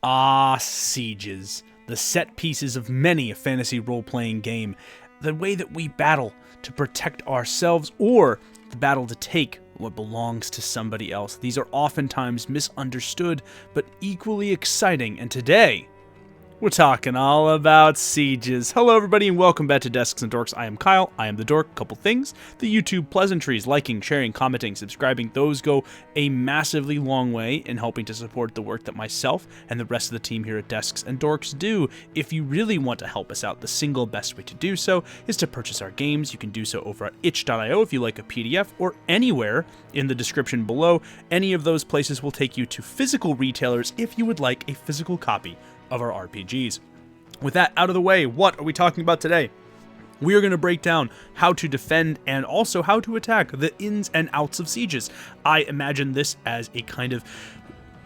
Ah, sieges, the set pieces of many a fantasy role-playing game, the way that we battle to protect ourselves or the battle to take what belongs to somebody else. These are oftentimes misunderstood, but equally exciting, and today, we're talking all about sieges. Hello everybody and welcome back to Desks and Dorks. I am Kyle, I am the Dork. Couple things, the YouTube pleasantries, liking, sharing, commenting, subscribing, those go a massively long way in helping to support the work that myself and the rest of the team here at Desks and Dorks do. If you really want to help us out, the single best way to do so is to purchase our games. You can do so over at itch.io if you like a PDF, or anywhere in the description below. Any of those places will take you to physical retailers if you would like a physical copy of our RPGs. With that out of the way, what are we talking about today? We are going to break down how to defend and also how to attack the ins and outs of sieges. I imagine this as a kind of,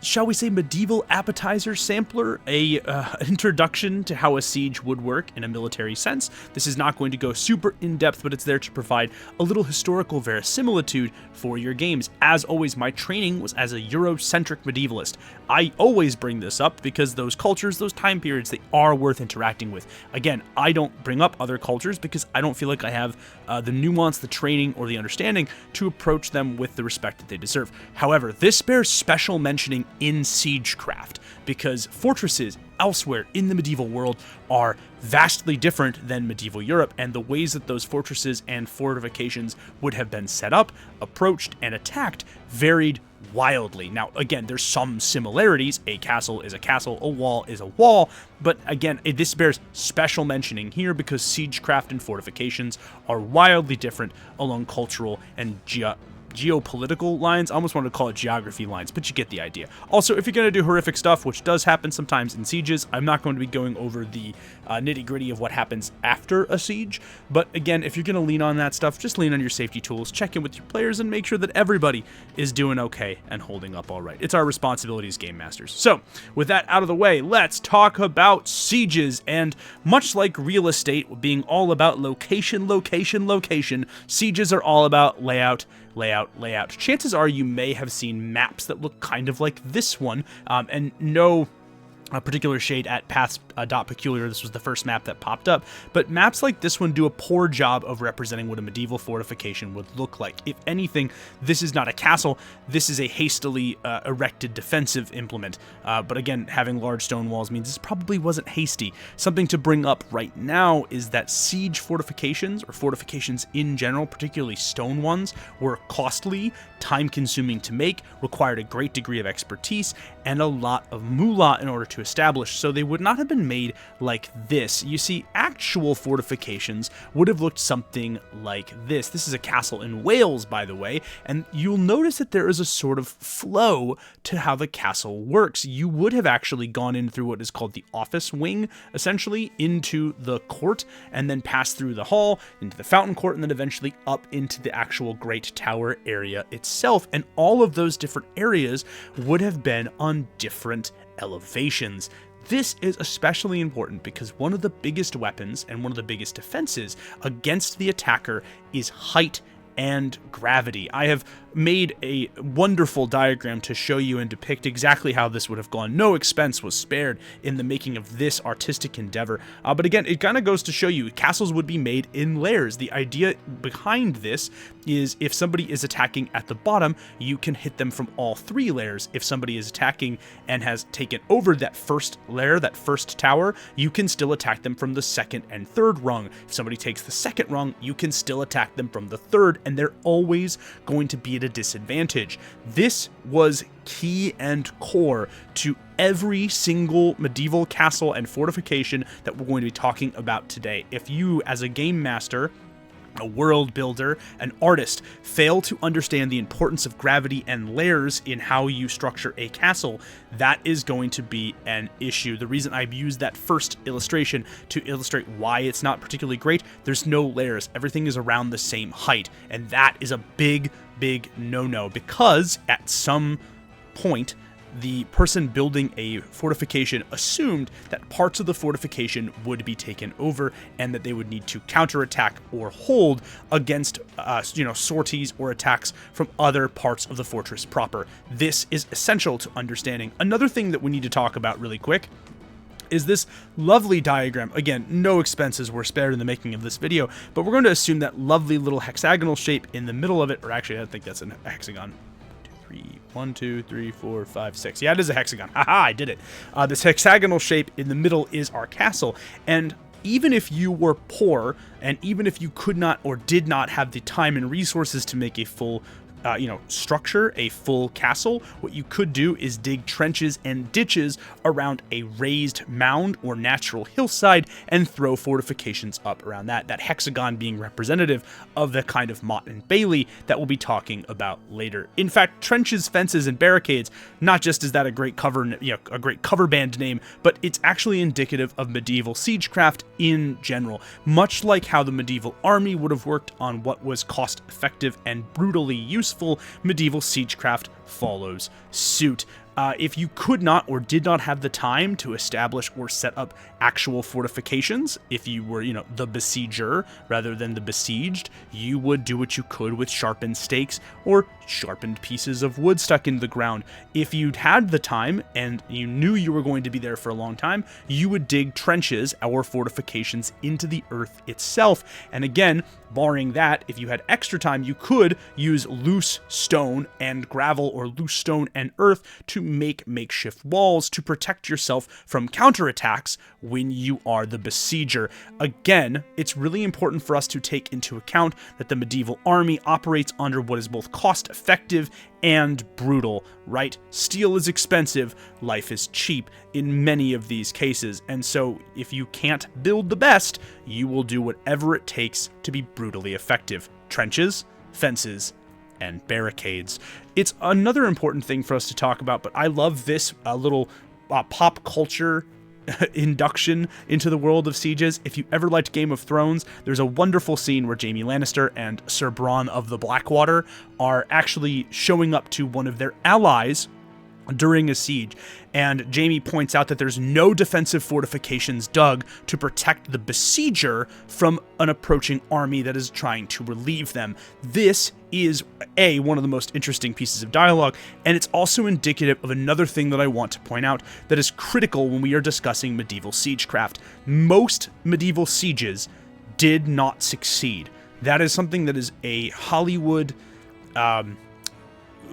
shall we say, medieval appetizer sampler, a introduction to how a siege would work in a military sense. This is not going to go super in-depth, but it's there to provide a little historical verisimilitude for your games. As always, my training was as a Eurocentric medievalist. I always bring this up because those cultures, those time periods, they are worth interacting with. Again, I don't bring up other cultures because I don't feel like I have the nuance, the training, or the understanding to approach them with the respect that they deserve. However, this bears special mentioning in siegecraft because fortresses elsewhere in the medieval world are vastly different than medieval Europe, and the ways that those fortresses and fortifications would have been set up, approached, and attacked varied wildly. Now, again, there's some similarities. A castle is a castle, a wall is a wall, but again, this bears special mentioning here because siegecraft and fortifications are wildly different along cultural and geopolitical lines. I almost want to call it geography lines, but you get the idea. Also, if you're going to do horrific stuff, which does happen sometimes in sieges, I'm not going to be going over the nitty-gritty of what happens after a siege, but again, if you're going to lean on that stuff, just lean on your safety tools, check in with your players, and make sure that everybody is doing okay and holding up all right. It's our responsibility as game masters. So, with that out of the way, let's talk about sieges, and much like real estate being all about location, location, location, sieges are all about layout, layout. Chances are you may have seen maps that look kind of like this one, and no particular shade at paths.peculiar. This was the first map that popped up, but maps like this one do a poor job of representing what a medieval fortification would look like. If anything, this is not a castle, this is a hastily erected defensive implement, but again, having large stone walls means this probably wasn't hasty. Something to bring up right now is that siege fortifications, or fortifications in general, particularly stone ones, were costly, time-consuming to make, required a great degree of expertise, and a lot of moolah in order to establish, so they would not have been made like this. You see, actual fortifications would have looked something like this. This is a castle in Wales, by the way, and you'll notice that there is a sort of flow to how the castle works. You would have actually gone in through what is called the office wing, essentially, into the court, and then passed through the hall, into the fountain court, and then eventually up into the actual great tower area itself, and all of those different areas would have been on different elevations. This is especially important because one of the biggest weapons and one of the biggest defenses against the attacker is height and gravity. I have made a wonderful diagram to show you and depict exactly how this would have gone. No expense was spared in the making of this artistic endeavor. But again, it kind of goes to show you castles would be made in layers. The idea behind this is if somebody is attacking at the bottom, you can hit them from all three layers. If somebody is attacking and has taken over that first layer, that first tower, you can still attack them from the second and third rung. If somebody takes the second rung, you can still attack them from the third, and they're always going to be at a disadvantage. This was key and core to every single medieval castle and fortification that we're going to be talking about today. If you, as a game master, a world builder, an artist, fail to understand the importance of gravity and layers in how you structure a castle, that is going to be an issue. The reason I've used that first illustration to illustrate why it's not particularly great, there's no layers. Everything is around the same height, and that is a big no-no, because at some point the person building a fortification assumed that parts of the fortification would be taken over and that they would need to counterattack or hold against, sorties or attacks from other parts of the fortress proper. This is essential to understanding. Another thing that we need to talk about really quick is this lovely diagram. Again, no expenses were spared in the making of this video, but we're going to assume that lovely little hexagonal shape in the middle of it, or actually I think that's a hexagon. 1, 2, 3, 4, 5, 6. Yeah, it is a hexagon. Haha, I did it. This hexagonal shape in the middle is our castle, and even if you were poor, and even if you could not or did not have the time and resources to make a full structure, a full castle, what you could do is dig trenches and ditches around a raised mound or natural hillside and throw fortifications up around that. That hexagon being representative of the kind of motte and bailey that we'll be talking about later. In fact, trenches, fences, and barricades, not just is that a great cover band name, but it's actually indicative of medieval siegecraft in general, much like how the medieval army would have worked on what was cost effective and brutally useful. Medieval siegecraft follows suit. If you could not or did not have the time to establish or set up actual fortifications, if you were, the besieger rather than the besieged, you would do what you could with sharpened stakes or sharpened pieces of wood stuck into the ground. If you'd had the time and you knew you were going to be there for a long time, you would dig trenches or fortifications into the earth itself. And again, barring that, if you had extra time, you could use loose stone and gravel or loose stone and earth to make makeshift walls to protect yourself from counterattacks when you are the besieger. Again, it's really important for us to take into account that the medieval army operates under what is both cost effective and brutal, right? Steel is expensive, life is cheap in many of these cases, and so if you can't build the best, you will do whatever it takes to be brutally effective. Trenches, fences, and barricades. It's another important thing for us to talk about, but I love this little pop culture induction into the world of sieges. If you ever liked Game of Thrones, there's a wonderful scene where Jaime Lannister and Sir Bronn of the Blackwater are actually showing up to one of their allies during a siege, and Jaime points out that there's no defensive fortifications dug to protect the besieger from an approaching army that is trying to relieve them. This is one of the most interesting pieces of dialogue, and it's also indicative of another thing that I want to point out that is critical when we are discussing medieval siegecraft. Most medieval sieges did not succeed. That is something that is a Hollywood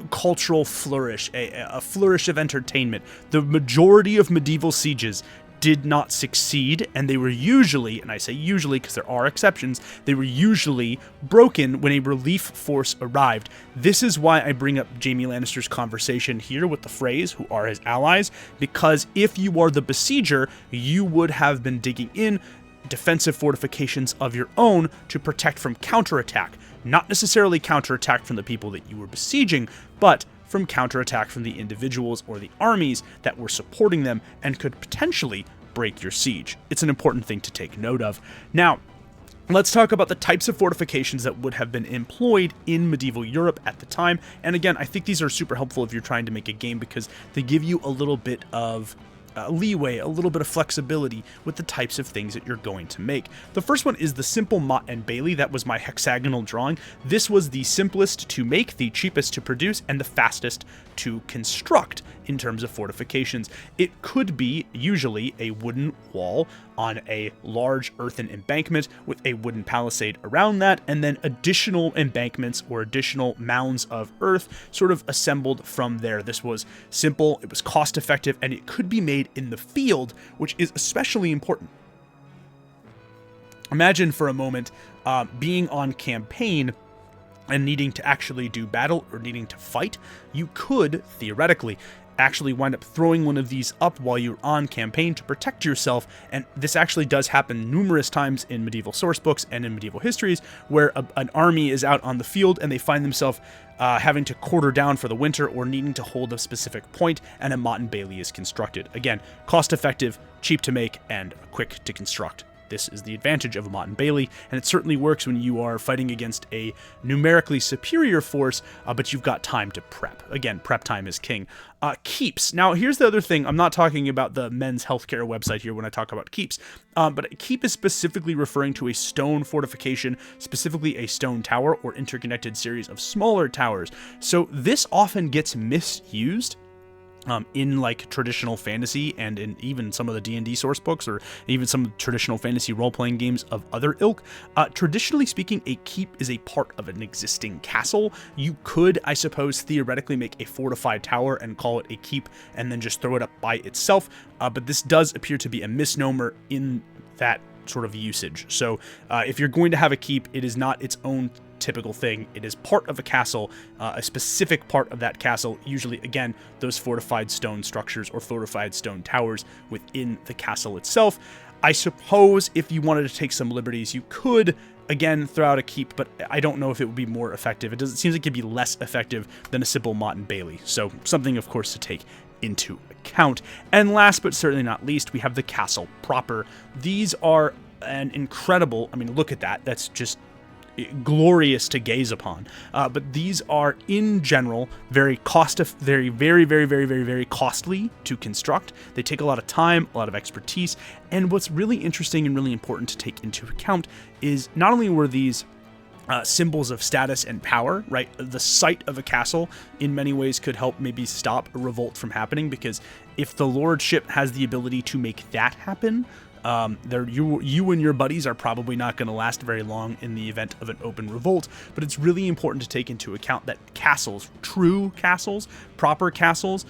cultural flourish, a flourish of entertainment. The majority of medieval sieges did not succeed, and they were usually, and I say usually because there are exceptions, they were usually broken when a relief force arrived. This is why I bring up Jaime Lannister's conversation here with the Freys, who are his allies, because if you are the besieger, you would have been digging in defensive fortifications of your own to protect from counterattack. Not necessarily counterattack from the people that you were besieging, but from counterattack from the individuals or the armies that were supporting them and could potentially break your siege. It's an important thing to take note of. Now, let's talk about the types of fortifications that would have been employed in medieval Europe at the time. And again, I think these are super helpful if you're trying to make a game because they give you a little bit of leeway, a little bit of flexibility with the types of things that you're going to make. The first one is the simple motte and bailey. That was my hexagonal drawing. This was the simplest to make, the cheapest to produce, and the fastest to construct in terms of fortifications. It could be usually a wooden wall on a large earthen embankment with a wooden palisade around that, and then additional embankments or additional mounds of earth sort of assembled from there. This was simple, it was cost effective, and it could be made in the field, which is especially important. Imagine for a moment being on campaign and needing to actually do battle or needing to fight. You could, theoretically, actually wind up throwing one of these up while you're on campaign to protect yourself, and this actually does happen numerous times in medieval sourcebooks and in medieval histories, where an army is out on the field and they find themselves having to quarter down for the winter or needing to hold a specific point, and a motte and bailey is constructed. Again, cost effective, cheap to make, and quick to construct. this is the advantage of a Motte and Bailey, and it certainly works when you are fighting against a numerically superior force, but you've got time to prep. Again, prep time is king. Keeps. Now, here's the other thing. I'm not talking about the men's healthcare website here when I talk about keeps, but a keep is specifically referring to a stone fortification, specifically a stone tower or interconnected series of smaller towers. So this often gets misused in like traditional fantasy and in even some of the D&D source books, or even some traditional fantasy role-playing games of other ilk. Traditionally speaking, a keep is a part of an existing castle. You could, I suppose, theoretically make a fortified tower and call it a keep and then just throw it up by itself, but this does appear to be a misnomer in that sort of usage. So if you're going to have a keep, it is not its own typical thing. It is part of a castle, a specific part of that castle, usually, again, those fortified stone structures or fortified stone towers within the castle itself. I suppose if you wanted to take some liberties, you could, again, throw out a keep, but I don't know if it would be more effective. It seems like it'd be less effective than a simple Motte and Bailey, so something, of course, to take into account. And last but certainly not least, we have the castle proper. These are an incredible, I mean, look at that. That's just glorious to gaze upon, but these are in general very costly to construct. They take a lot of time, a lot of expertise, and what's really interesting and really important to take into account is not only were these symbols of status and power, right? The site of a castle in many ways could help maybe stop a revolt from happening, because if the lordship has the ability to make that happen, you and your buddies are probably not going to last very long in the event of an open revolt. But it's really important to take into account that castles, true castles, proper castles,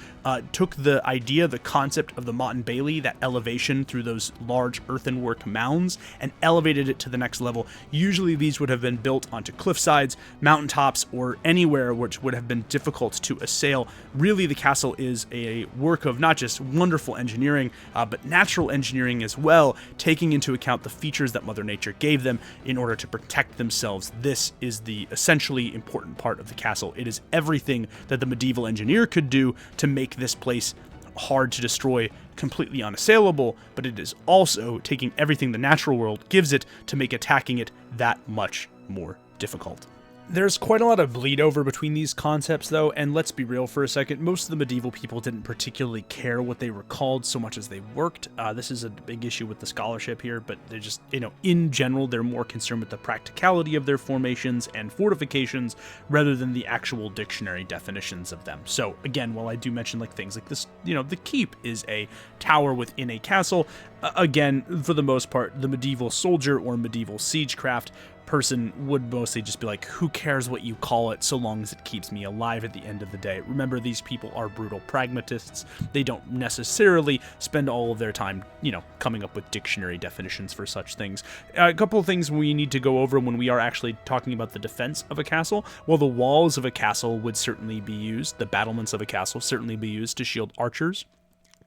took the idea, the concept of the Motte and Bailey, that elevation through those large earthenwork mounds, and elevated it to the next level. Usually these would have been built onto cliffsides, mountaintops, or anywhere which would have been difficult to assail. Really, the castle is a work of not just wonderful engineering, but natural engineering as well, taking into account the features that Mother Nature gave them in order to protect themselves. This is the essentially important part of the castle. It is everything that the medieval engineer could do to make this place hard to destroy, completely unassailable, but it is also taking everything the natural world gives it to make attacking it that much more difficult. There's quite a lot of bleed over between these concepts, though, and let's be real for a second. Most of the medieval people didn't particularly care what they were called so much as they worked. This is a big issue with the scholarship here, but they're just, in general, they're more concerned with the practicality of their formations and fortifications rather than the actual dictionary definitions of them. So, again, while I do mention things like this, the keep is a tower within a castle. Again, for the most part, the medieval soldier or medieval siegecraft person would mostly just be like, who cares what you call it so long as it keeps me alive at the end of the day. Remember, these people are brutal pragmatists. They don't necessarily spend all of their time, coming up with dictionary definitions for such things. A couple of things we need to go over when we are actually talking about the defense of a castle. Well, the walls of a castle would certainly be used. The battlements of a castle certainly be used to shield archers,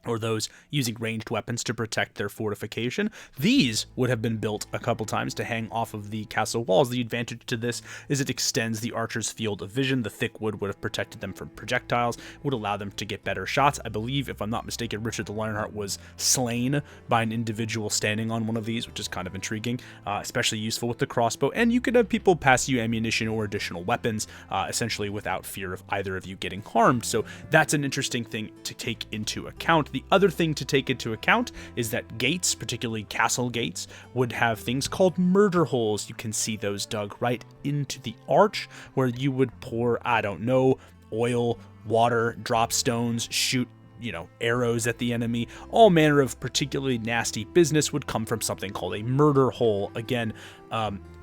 or those using ranged weapons to protect their fortification. These would have been built a couple times to hang off of the castle walls. The advantage to this is it extends the archer's field of vision. The thick wood would have protected them from projectiles, would allow them to get better shots. I believe, if I'm not mistaken, Richard the Lionheart was slain by an individual standing on one of these, which is kind of intriguing, especially useful with the crossbow. And you could have people pass you ammunition or additional weapons, essentially without fear of either of you getting harmed. So that's an interesting thing to take into account. The other thing to take into account is that gates, particularly castle gates, would have things called murder holes. You can see those dug right into the arch, where you would pour, oil, water, drop stones, shoot arrows at the enemy. All manner of particularly nasty business would come from something called a murder hole. Again,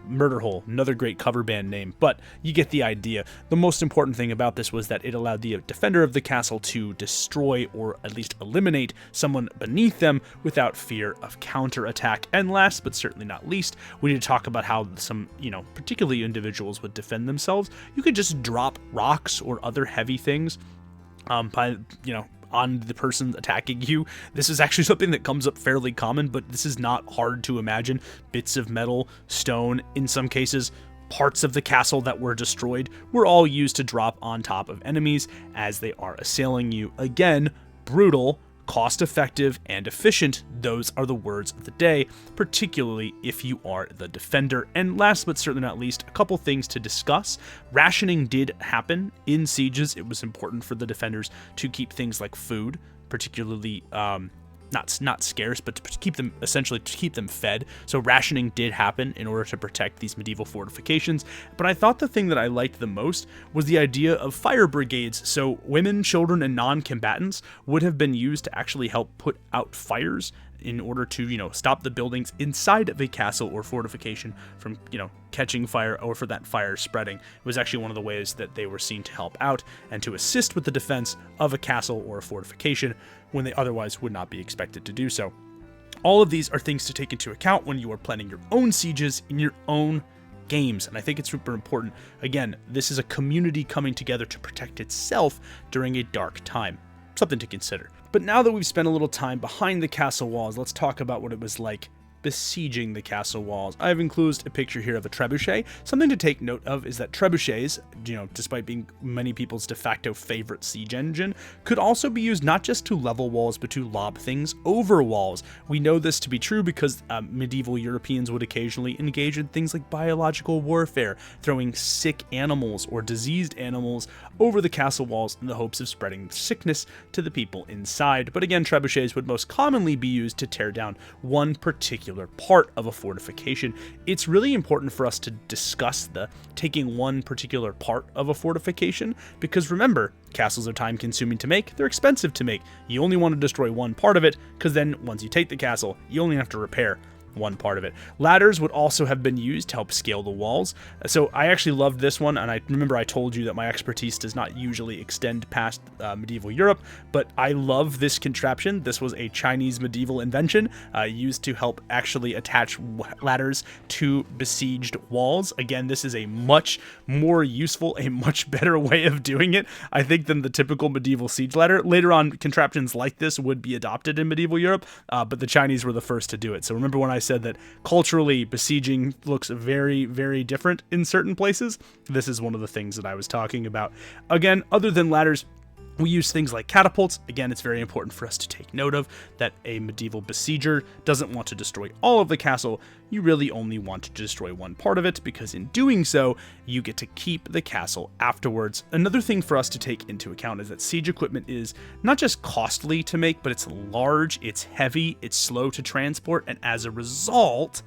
Murder Hole, another great cover band name, but you get the idea. The most important thing about this was that it allowed the defender of the castle to destroy or at least eliminate someone beneath them without fear of counterattack. And last but certainly not least, we need to talk about how some, particularly individuals would defend themselves. You could just drop rocks or other heavy things on the person attacking you. This is actually something that comes up fairly common, but this is not hard to imagine. Bits of metal, stone, in some cases, parts of the castle that were destroyed were all used to drop on top of enemies as they are assailing you. Again, brutal, Cost-effective and efficient, those are the words of the day, particularly if you are the defender. And last but certainly not least, a couple things to discuss. Rationing did happen in sieges. It was important for the defenders to keep things like food, particularly not scarce, but to keep them, essentially to keep them fed. So rationing did happen in order to protect these medieval fortifications. But I thought the thing that I liked the most was the idea of fire brigades. So women, children, and non-combatants would have been used to actually help put out fires in order to, stop the buildings inside of a castle or fortification from, catching fire or for that fire spreading. It was actually one of the ways that they were seen to help out and to assist with the defense of a castle or a fortification when they otherwise would not be expected to do so. All of these are things to take into account when you are planning your own sieges in your own games, and I think it's super important. Again, this is a community coming together to protect itself during a dark time. Something to consider. But now that we've spent a little time behind the castle walls, let's talk about what it was like besieging the castle walls. I've included a picture here of a trebuchet. Something to take note of is that trebuchets, despite being many people's de facto favorite siege engine, could also be used not just to level walls, but to lob things over walls. We know this to be true because medieval Europeans would occasionally engage in things like biological warfare, throwing sick animals or diseased animals over the castle walls in the hopes of spreading sickness to the people inside. But again, trebuchets would most commonly be used to tear down one particular part of a fortification. It's really important for us to discuss the taking one particular part of a fortification, because remember, castles are time consuming to make, they're expensive to make. You only want to destroy one part of it, because then once you take the castle, you only have to repair one part of it. Ladders would also have been used to help scale the walls. So I actually loved this one, and I remember I told you that my expertise does not usually extend past medieval Europe, but I love this contraption. This was a Chinese medieval invention used to help actually attach ladders to besieged walls. Again, this is a much more useful, a much better way of doing it, I think, than the typical medieval siege ladder. Later on, contraptions like this would be adopted in medieval Europe, but the Chinese were the first to do it. So remember when I said that culturally besieging looks very, very different in certain places? This is one of the things that I was talking about. Again, other than ladders, we use things like catapults. Again, it's very important for us to take note of that a medieval besieger doesn't want to destroy all of the castle. You really only want to destroy one part of it, because in doing so, you get to keep the castle afterwards. Another thing for us to take into account is that siege equipment is not just costly to make, but it's large, it's heavy, it's slow to transport, and as a result,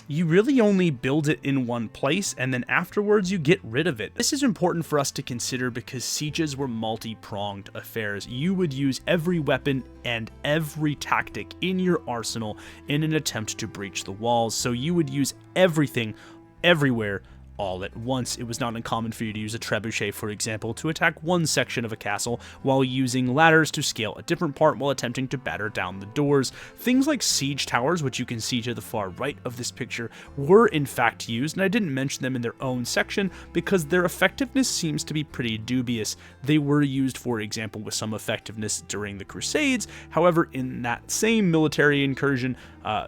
you really only build it in one place, and then afterwards you get rid of it. This is important for us to consider because sieges were multi-pronged affairs. You would use every weapon and every tactic in your arsenal in an attempt to breach the walls, so you would use everything, everywhere, all at once. It was not uncommon for you to use a trebuchet, for example, to attack one section of a castle, while using ladders to scale a different part while attempting to batter down the doors. Things like siege towers, which you can see to the far right of this picture, were in fact used, and I didn't mention them in their own section because their effectiveness seems to be pretty dubious. They were used, for example, with some effectiveness during the Crusades. However, in that same military incursion,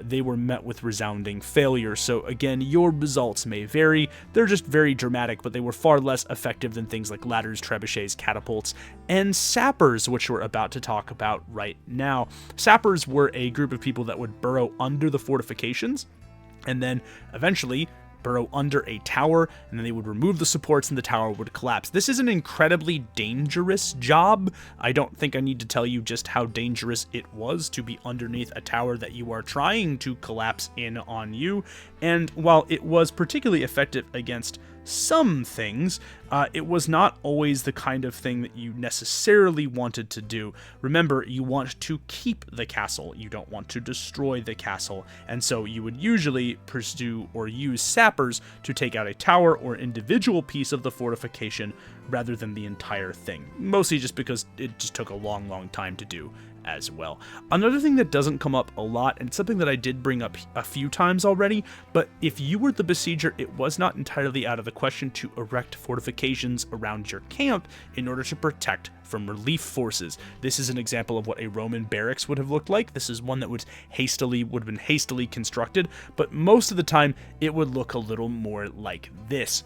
they were met with resounding failure. So again, your results may vary. They're just very dramatic, but they were far less effective than things like ladders, trebuchets, catapults, and sappers, which we're about to talk about right now. Sappers were a group of people that would burrow under the fortifications and then eventually burrow under a tower, and then they would remove the supports and the tower would collapse. This is an incredibly dangerous job. I don't think I need to tell you just how dangerous it was to be underneath a tower that you are trying to collapse in on you. And while it was particularly effective against some things, it was not always the kind of thing that you necessarily wanted to do. Remember, you want to keep the castle, you don't want to destroy the castle, and so you would usually pursue or use sappers to take out a tower or individual piece of the fortification rather than the entire thing, mostly just because it just took a long time to do as well. Another thing that doesn't come up a lot, and something that I did bring up a few times already, but if you were the besieger, it was not entirely out of the question to erect fortifications around your camp in order to protect from relief forces. This is an example of what a Roman barracks would have looked like. This is one that would have been hastily constructed, but most of the time it would look a little more like this.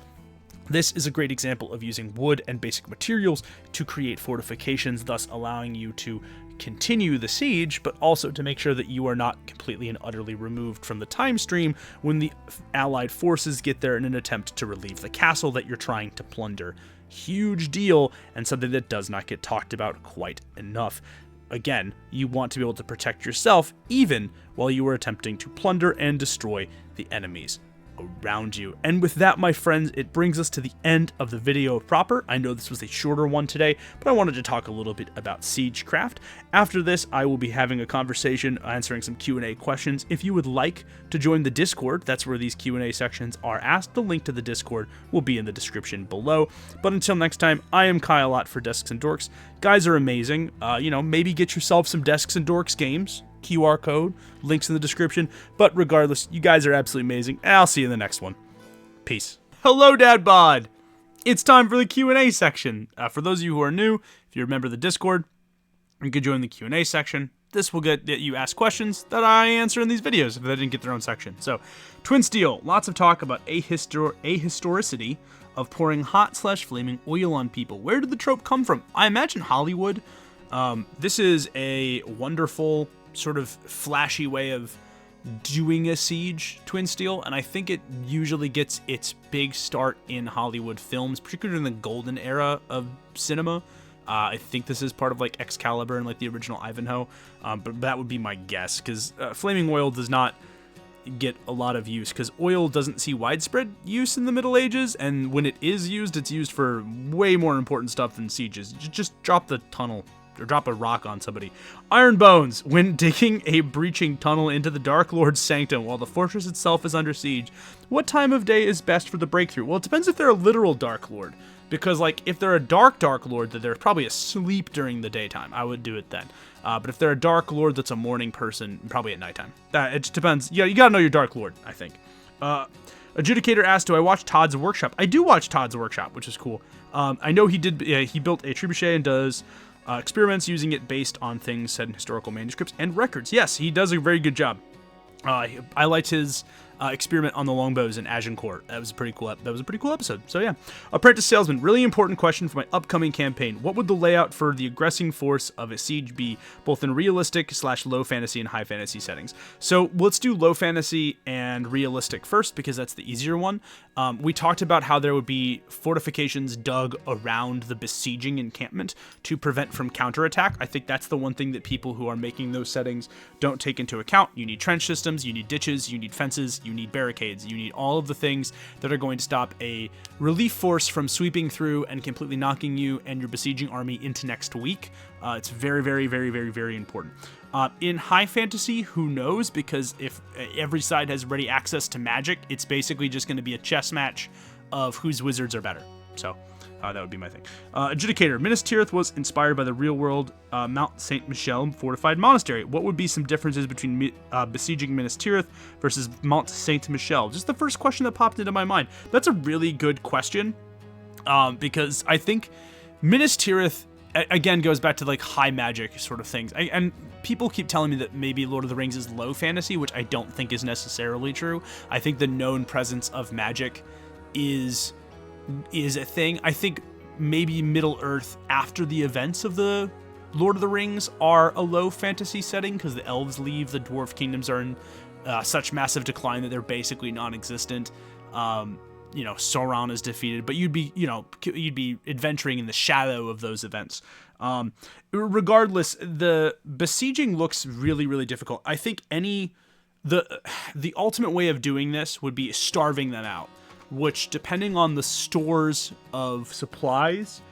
This is a great example of using wood and basic materials to create fortifications, thus allowing you to continue the siege, but also to make sure that you are not completely and utterly removed from the time stream when the allied forces get there in an attempt to relieve the castle that you're trying to plunder. Huge deal, and something that does not get talked about quite enough. Again, you want to be able to protect yourself even while you are attempting to plunder and destroy the enemies around you. And with that, my friends, it brings us to the end of the video proper. I know this was a shorter one today, but I wanted to talk a little bit about Siegecraft. After this, I will be having a conversation, answering some Q&A questions. If you would like to join the Discord, that's where these Q&A sections are asked. The link to the Discord will be in the description below. But until next time, I am Kyle Ott for Desks and Dorks. Guys are amazing. Maybe get yourself some Desks and Dorks games. QR code, links in the description. But regardless, you guys are absolutely amazing, and I'll see you in the next one. Peace. Hello, Dad Bod. It's time for the Q&A section. For those of you who are new, if you remember the Discord, you can join the Q&A section. This will get you ask questions that I answer in these videos if they didn't get their own section. So, Twin Steel, lots of talk about ahistoricity of pouring hot/flaming oil on people. Where did the trope come from? I imagine Hollywood. This is a wonderful sort of flashy way of doing a siege, Twin Steel, and I think it usually gets its big start in Hollywood films, particularly in the golden era of cinema. I think this is part of like Excalibur and like the original Ivanhoe, but that would be my guess, because flaming oil does not get a lot of use, because oil doesn't see widespread use in the Middle Ages, and when it is used, it's used for way more important stuff than sieges. Just drop the tunnel or drop a rock on somebody. Iron Bones, when digging a breaching tunnel into the Dark Lord's sanctum while the fortress itself is under siege, what time of day is best for the breakthrough? Well, it depends if they're a literal Dark Lord, because like if they're a Dark Lord that they're probably asleep during the daytime, I would do it then. But if they're a Dark Lord that's a morning person, probably at nighttime. It just depends. Yeah, you gotta know your Dark Lord, I think. Adjudicator asked, do I watch Todd's Workshop? I do watch Todd's Workshop, which is cool. I know he did. He built a trebuchet and does experiments using it based on things said in historical manuscripts and records. Yes, he does a very good job. I liked his experiment on the longbows in Agincourt. That was a pretty cool. That was a pretty cool episode. So yeah, Apprentice Salesman. Really important question for my upcoming campaign. What would the layout for the aggressing force of a siege be, both in realistic/low fantasy and high fantasy settings? So let's do low fantasy and realistic first, because that's the easier one. We talked about how there would be fortifications dug around the besieging encampment to prevent from counterattack. I think that's the one thing that people who are making those settings don't take into account. You need trench systems, you need ditches, you need fences, you need barricades, you need all of the things that are going to stop a relief force from sweeping through and completely knocking you and your besieging army into next week. It's very, very, very, very, very important. In high fantasy, who knows? Because if every side has ready access to magic, it's basically just going to be a chess match of whose wizards are better. So that would be my thing. Adjudicator. Minas Tirith was inspired by the real-world Mount Saint Michel fortified monastery. What would be some differences between besieging Minas Tirith versus Mount Saint Michel? Just the first question that popped into my mind. That's a really good question, because I think Minas Tirith, again, goes back to like high magic sort of things. And people keep telling me that maybe Lord of the Rings is low fantasy, which I don't think is necessarily true. I think the known presence of magic is a thing. I think maybe Middle Earth after the events of the Lord of the Rings are a low fantasy setting, because the elves leave, the dwarf kingdoms are in such massive decline that they're basically non-existent. Sauron is defeated, but you'd be adventuring in the shadow of those events. Regardless, the besieging looks really, really difficult. I think the ultimate way of doing this would be starving them out, which, depending on the stores of supplies,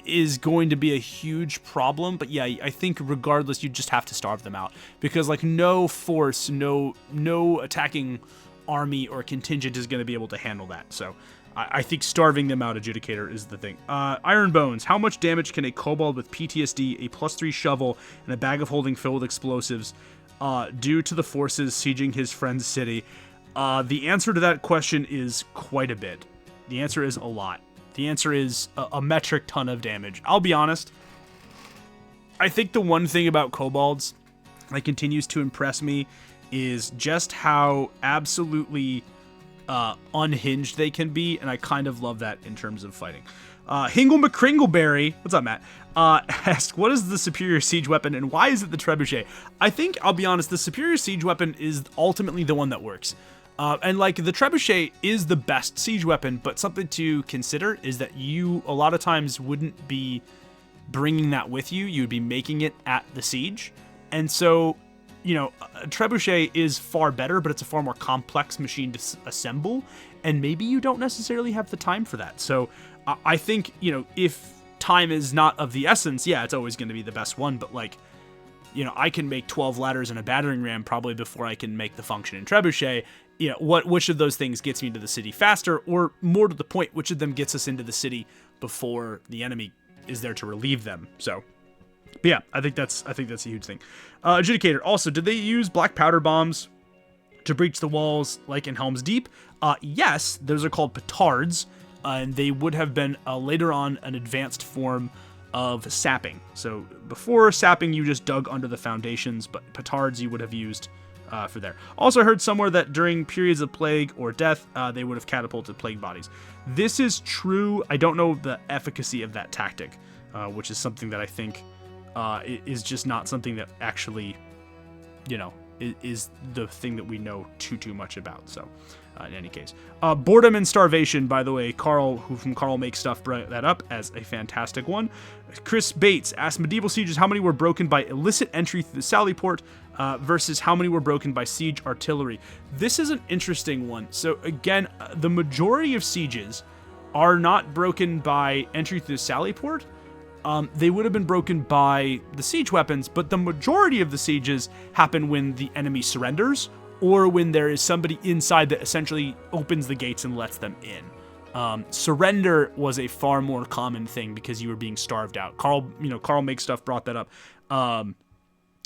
is going to be a huge problem. But yeah, I think regardless, you just have to starve them out, because like no force, no attacking army or contingent is going to be able to handle that. So I think starving them out, Adjudicator, is the thing. Iron Bones. How much damage can a kobold with PTSD, a +3 shovel, and a bag of holding filled with explosives do to the forces sieging his friend's city? The answer to that question is quite a bit. The answer is a lot. The answer is a metric ton of damage. I'll be honest. I think the one thing about kobolds that continues to impress me is just how absolutely unhinged they can be, and I kind of love that in terms of fighting. Hingle McCringleberry, what's up, Matt? asked, what is the superior siege weapon and why is it the trebuchet? I think, I'll be honest, the superior siege weapon is ultimately the one that works. And like the trebuchet is the best siege weapon, but something to consider is that you a lot of times wouldn't be bringing that with you. You would be making it at the siege. And so, you know, a trebuchet is far better, but it's a far more complex machine to assemble. And maybe you don't necessarily have the time for that. So I think, you know, if time is not of the essence, yeah, it's always going to be the best one. But like, you know, I can make 12 ladders and a battering ram probably before I can make the function in trebuchet. You know, which of those things gets me into the city faster, or more to the point, which of them gets us into the city before the enemy is there to relieve them. So, but yeah, I think that's a huge thing. Adjudicator. Also, did they use black powder bombs to breach the walls like in Helm's Deep? Yes, those are called petards, and they would have been later on an advanced form of sapping. So before sapping, you just dug under the foundations, but petards you would have used for there. Also heard somewhere that during periods of plague or death, they would have catapulted plague bodies. This is true. I don't know the efficacy of that tactic, which is something that I think is just not something that actually, you know, is the thing that we know too much about. So in any case, boredom and starvation, by the way, Carl, who from Carl Makes Stuff, brought that up as a fantastic one. Chris Bates asked, medieval sieges, how many were broken by illicit entry through the sally port versus how many were broken by siege artillery? This is an interesting one. So again, the majority of sieges are not broken by entry through the sally port. They would have been broken by the siege weapons, but the majority of the sieges happen when the enemy surrenders, or when there is somebody inside that essentially opens the gates and lets them in. Surrender was a far more common thing because you were being starved out. Carl Makes Stuff brought that up.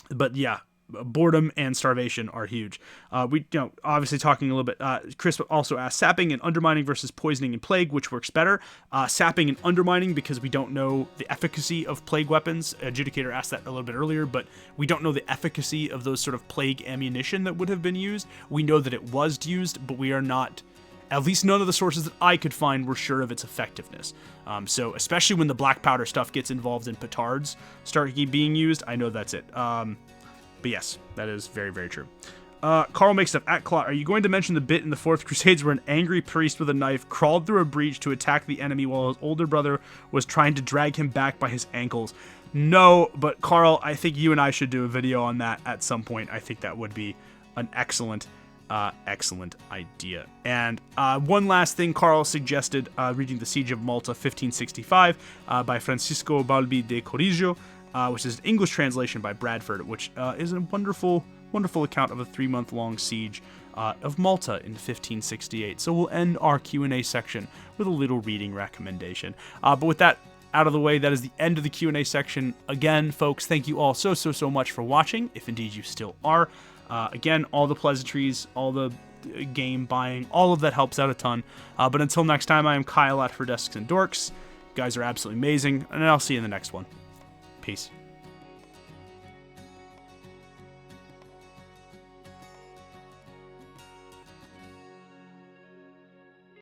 But yeah, boredom and starvation are huge. Obviously talking a little bit, Chris also asked sapping and undermining versus poisoning and plague, which works better. Sapping and undermining because we don't know the efficacy of plague weapons. Adjudicator asked that a little bit earlier, but we don't know the efficacy of those sort of plague ammunition that would have been used. We know that it was used, but we are not, at least none of the sources that I could find were sure of its effectiveness. So especially when the black powder stuff gets involved and petards start being used, I know that's it. But yes, that is very, very true. Carl Makes Stuff at Claw. Are you going to mention the bit in the Fourth Crusades where an angry priest with a knife crawled through a breach to attack the enemy while his older brother was trying to drag him back by his ankles? No, but Carl, I think you and I should do a video on that at some point. I think that would be an excellent idea. And one last thing, Carl suggested reading The Siege of Malta 1565 by Francisco Balbi de Correggio, which is an English translation by Bradford, which is a wonderful account of a 3-month-long siege of Malta in 1568. So we'll end our Q&A section with a little reading recommendation. But with that out of the way, that is the end of the Q&A section. Again, folks, thank you all so much for watching, if indeed you still are. Again, all the pleasantries, all the game buying, all of that helps out a ton. But until next time, I am Kyle at For Desks and Dorks. You guys are absolutely amazing, and I'll see you in the next one. Peace.